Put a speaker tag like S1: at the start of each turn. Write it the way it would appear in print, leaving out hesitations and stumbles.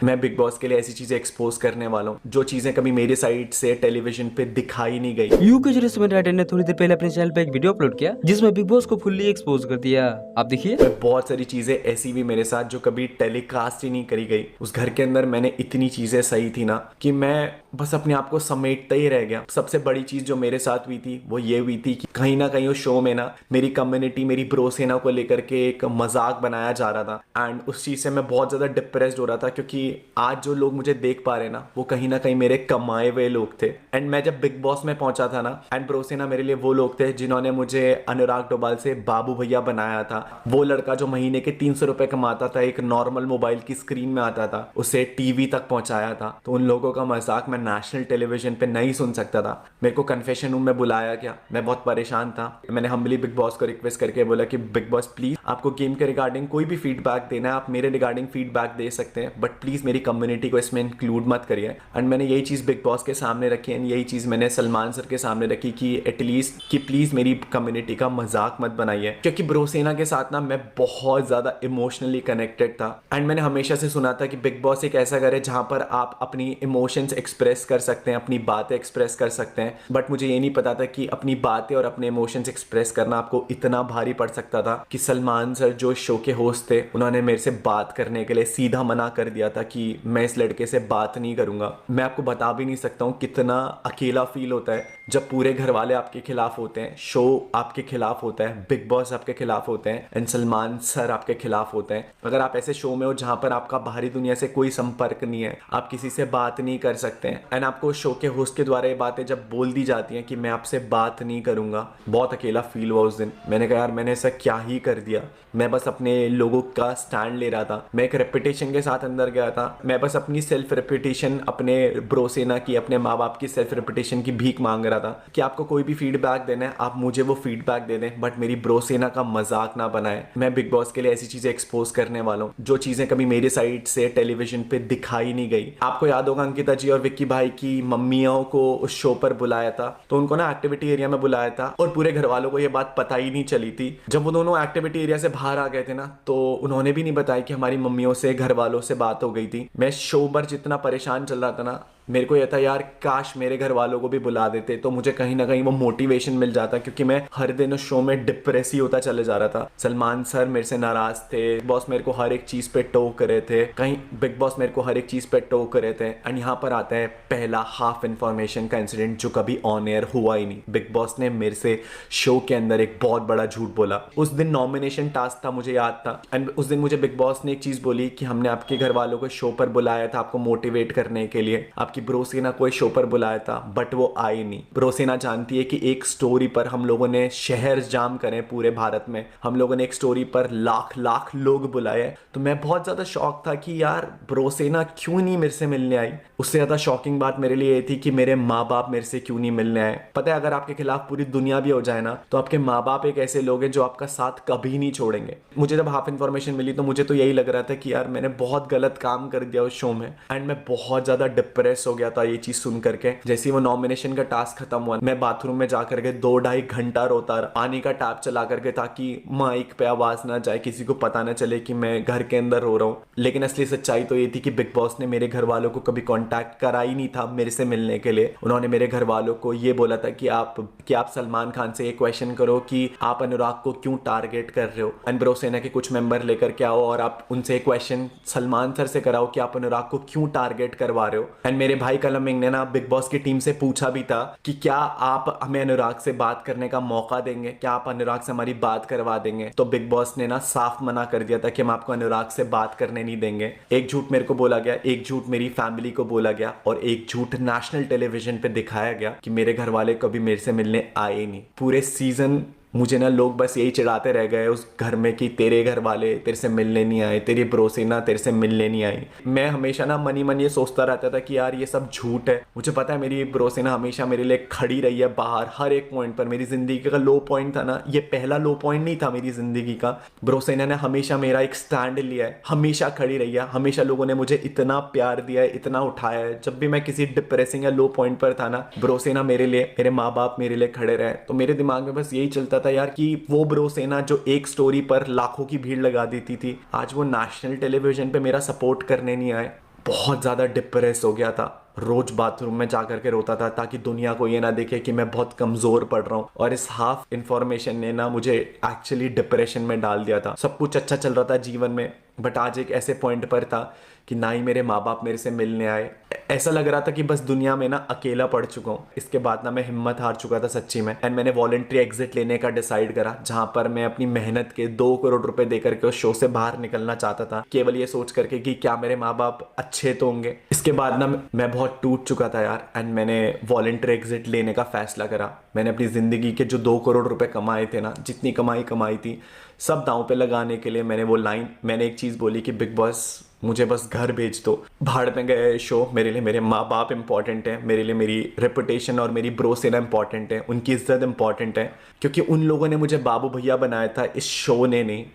S1: मैं big boss के लिए ऐसी चीजें एक्सपोज करने वाला हूँ जो चीजें कभी मेरे साइड से टेलीविजन पे दिखाई नहीं गई।
S2: यूके रेस्टोरेंट राइटर ने थोड़ी देर पहले अपने चैनल पे एक वीडियो अपलोड किया जिसमें बिग बॉस को फुल्ली एक्सपोज कर दिया। आप देखिए।
S1: बहुत सारी चीजें ऐसी भी मेरे साथ जो कभी टेलीकास्ट ही नहीं करी गई। उस घर के अंदर मैंने इतनी चीजें सही थी ना कि मैं बस अपने आप को समेटता ही रह गया। सबसे बड़ी चीज जो मेरे साथ हुई थी वो ये हुई थी कि कहीं ना कहीं उस शो में ना मेरी कम्युनिटी, मेरी ब्रो सेना को लेकर के एक मजाक बनाया जा रहा था एंड उस चीज से मैं बहुत ज्यादा डिप्रेस्ड हो रहा था क्योंकि आज जो लोग मुझे देख पा रहे ना वो कहीं ना कहीं मेरे कमाए हुए लोग थे। एंड मैं जब बिग बॉस में पहुंचा था ना एंड ब्रो सेना मेरे लिए वो लोग थे जिन्होंने मुझे अनुराग डोभाल से बाबू भैया बनाया था। वो लड़का जो महीने के 300 रुपए कमाता था, एक नॉर्मल मोबाइल की स्क्रीन में आता था, उसे टीवी तक पहुंचाया था। तो उन लोगों का मजाक मैं नेशनल टेलीविजन पे नहीं सुन सकता था। मेरे को कन्फेशन रूम में बुलाया गया, मैं बहुत परेशान था। मैंने हम्बली बिग बॉस को रिक्वेस्ट करके बोला कि बिग बॉस प्लीज आपको गेम के रिगार्डिंग कोई भी फीडबैक देना है, आप मेरे रिगार्डिंग फीडबैक दे सकते हैं, बट प्लीज मेरी कम्युनिटी को इसमें इंक्लूड मत करिए। एंड मैंने यही चीज बिग बॉस के सामने रखी एंड यही चीज मैंने सलमान सर के सामने रखी कि एटलीस्ट कि प्लीज मेरी कम्युनिटी का मजाक मत बनाइए। क्योंकि ब्रो सेना के साथ ना मैं बहुत ज्यादा इमोशनली कनेक्टेड था एंड मैंने हमेशा से सुना था कि बिग बॉस एक ऐसा घर है जहां पर आप अपनी इमोशंस एक्सप्रेस कर सकते हैं, अपनी बातें एक्सप्रेस कर सकते हैं। बट मुझे ये नहीं पता था कि अपनी बातें और अपने इमोशंस एक्सप्रेस करना आपको इतना भारी पड़ सकता था कि सलमान सर जो शो के होस्ट थे उन्होंने मेरे से बात करने के लिए सीधा मना कर दिया था कि मैं इस लड़के से बात नहीं करूंगा। मैं आपको बता भी नहीं सकता हूँ कितना अकेला फील होता है जब पूरे घर वाले आपके खिलाफ होते हैं, शो आपके खिलाफ होता है, बिग बॉस आपके खिलाफ होते हैं एंड सलमान सर आपके खिलाफ होते हैं। अगर आप ऐसे शो में हो जहां पर आपका बाहरी दुनिया से कोई संपर्क नहीं है, आप किसी से बात नहीं कर सकते हैं एंड आपको शो के होस्ट के द्वारा ये बातें जब बोल दी जाती हैं कि मैं आपसे बात नहीं करूंगा, बहुत अकेला फील हुआ उस दिन। मैंने कहा यार मैंने ऐसा क्या ही कर दिया। मैं बस अपने लोगों का स्टैंड ले रहा था, मैं एक रेपुटेशन के साथ अंदर गया था। मैं बस अपनी सेल्फ रेपुटेशन, अपने ब्रो सेना की, अपने माँ बाप की सेल्फ रेपुटेशन की भीख मांग रहा था कि आपको कोई भी फीडबैक देना है आप मुझे वो फीडबैक दे दें, बट मेरी ब्रो सेना का मजाक ना बनाए। मैं बिग बॉस के लिए ऐसी चीजें एक्सपोज करने वाला हूँ जो चीजें कभी मेरे साइड से टेलीविजन पे दिखाई नहीं गई। आपको याद होगा अंकिता जी और विक्की भाई की मम्मियों को उस शो पर बुलाया था, तो उनको ना एक्टिविटी एरिया में बुलाया था और पूरे घर वालों को ये बात पता ही नहीं चली थी। जब वो दोनों एक्टिविटी एरिया से बाहर आ गए थे ना तो उन्होंने भी नहीं बताया कि हमारी मम्मियों से, घर वालों से बात हो गई थी। मैं शो पर जितना परेशान चल रहा था ना, मेरे को यह था यार काश मेरे घर वालों को भी बुला देते तो मुझे कहीं ना कहीं वो मोटिवेशन मिल जाता, क्योंकि मैं हर दिन उस शो में डिप्रेस ही होता चले जा रहा था। सलमान सर मेरे से नाराज थे, बॉस मेरे को हर एक चीज पे टोक रहे थे, कहीं बिग बॉस मेरे को हर एक चीज पे टोक रहे थे। एंड यहाँ पर आता है पहला हाफ इंफॉर्मेशन का इंसिडेंट जो कभी ऑन एयर हुआ ही नहीं। बिग बॉस ने मेरे से शो के अंदर एक बहुत बड़ा झूठ बोला। उस दिन नॉमिनेशन टास्क था, मुझे याद था, एंड उस दिन मुझे बिग बॉस ने एक चीज बोली कि हमने आपके घर वालों को शो पर बुलाया था आपको मोटिवेट करने के लिए, कि ब्रो सेना को शो पर बुलाया था, बट वो आई नहीं। ब्रो सेना जानती है कि एक स्टोरी पर हम लोगों ने शहर जाम करे, पूरे भारत में हम लोगों ने एक स्टोरी पर लाख लाख लोग बुलाए। तो मैं बहुत ज्यादा शॉक था कि यार ब्रो सेना क्यों नहीं मेरे से मिलने आई। उससे ज्यादा शॉकिंग बात मेरे लिए ये थी कि मेरे माँ बाप मेरे से क्यों नहीं मिलने आए। पता है अगर आपके खिलाफ पूरी दुनिया भी हो जाए ना तो आपके माँ बाप एक ऐसे लोग हैं जो आपका साथ कभी नहीं छोड़ेंगे। मुझे जब हाफ इन्फॉर्मेशन मिली तो मुझे तो यही लग रहा था कि यार मैंने बहुत गलत काम कर दिया उस शो में एंड मैं बहुत ज्यादा डिप्रेस हो गया था ये चीज सुन करके। जैसे वो नॉमिनेशन का टास्क खत्म हुआ, मैं बाथरूम में जाकर के 2-2.5 घंटा रोता रहा, पानी का टैप चला करके ताकि माइक पे आवाज ना जाए, किसी को पता ना चले कि मैं घर के अंदर रो रहा हूँ। लेकिन असली सच्चाई तो ये थी कि बिग बॉस ने मेरे घर वालों को कभी कांटेक्ट करा ही नहीं था मेरे से मिलने के लिए। उन्होंने मेरे घर वालों को ये बोला था कि आप सलमान खान से ये क्वेश्चन करो कि आप अनुराग को क्यों टारगेट कर रहे हो, एंड ब्रो सेना के कुछ मेंबर लेकर के आओ और आप उनसे क्वेश्चन सलमान सर से कराओ कि आप अनुराग को क्यों टारगेट करवा रहे हो। एंड मेरे भाई कलम ने ना बिग बॉस की टीम से पूछा भी था कि क्या आप हमें अनुराग से बात करने का मौका देंगे, क्या आप अनुराग से हमारी बात करवा देंगे। तो बिग बॉस ने ना साफ मना कर दिया था कि हम आपको अनुराग से बात करने नहीं देंगे। एक झूठ मेरे को बोला गया, एक झूठ मेरी फैमिली को बोला गया और एक झूठ नेशनल टेलीविजन पे दिखाया गया कि मेरे घर वाले कभी मेरे से मिलने आए नहीं। पूरे सीजन मुझे ना लोग बस यही चिढ़ाते रह गए उस घर में कि तेरे घर वाले तेरे से मिलने नहीं आए, तेरी ब्रो सेना तेरे से मिलने नहीं आई। मैं हमेशा ना मन ही मन ये सोचता रहता था कि यार ये सब झूठ है। मुझे पता है मेरी ब्रो सेना हमेशा मेरे लिए खड़ी रही है बाहर हर एक पॉइंट पर। मेरी जिंदगी का लो पॉइंट था ना, ये पहला लो पॉइंट नहीं था मेरी जिंदगी का। ब्रो सेना ने हमेशा मेरा एक स्टैंड लिया है, हमेशा खड़ी रही है, हमेशा लोगों ने मुझे इतना प्यार दिया है, इतना उठाया है। जब भी मैं किसी डिप्रेसिंग या लो पॉइंट पर था ना, ब्रो सेना मेरे लिए, मेरे माँ बाप मेरे लिए खड़े रहे। तो मेरे दिमाग में बस यही चलता था यार कि वो ब्रो सेना जो एक स्टोरी पर लाखों की भीड़ लगा देती थी, आज वो नेशनल टेलीविजन पे मेरा सपोर्ट करने नहीं आए। बहुत ज़्यादा डिप्रेस हो गया था। रोज बाथरूम में जा करके रोता था ताकि दुनिया को ये ना देखे कि मैं बहुत कमज़ोर पड़ रहा हूँ। और इस हाफ इंफॉर्मेशन ने ना मुझे एक्चुअली डिप्रेशन में डाल दिया था। सब कुछ अच्छा चल रहा था जीवन में, बट आज एक ऐसे पॉइंट पर था कि ना ही मेरे माँ बाप मेरे से मिलने आए। ऐसा लग रहा था कि बस दुनिया में ना अकेला पड़ चुका हूँ। इसके बाद ना मैं हिम्मत हार चुका था सच्ची में, एंड मैंने वॉलंटरी एग्जिट लेने का डिसाइड करा, जहाँ पर मैं अपनी मेहनत के 2 करोड़ रुपए देकर के उस शो से बाहर निकलना चाहता था, केवल ये सोच करके कि क्या मेरे माँ बाप अच्छे तो होंगे। इसके बाद ना मैं बहुत टूट चुका था यार, एंड मैंने वॉलंटरी एग्जिट लेने का फैसला करा। मैंने अपनी ज़िंदगी के जो 2 करोड़ रुपए कमाए थे ना, जितनी कमाई थी, सब दांव पे लगाने के लिए मैंने एक चीज़ बोली कि बिग बॉस मुझे बस घर भेज दो। भाड़ में गए शो। मेरे लिए मेरे माँ बाप इंपॉर्टेंट है, मेरे लिए मेरी रेपुटेशन और मेरी ब्रो सेना इंपॉर्टेंट है, उनकी इज्जत इंपॉर्टेंट है, क्योंकि उन लोगों ने मुझे बाबू भैया बनाया था, इस शो ने नहीं।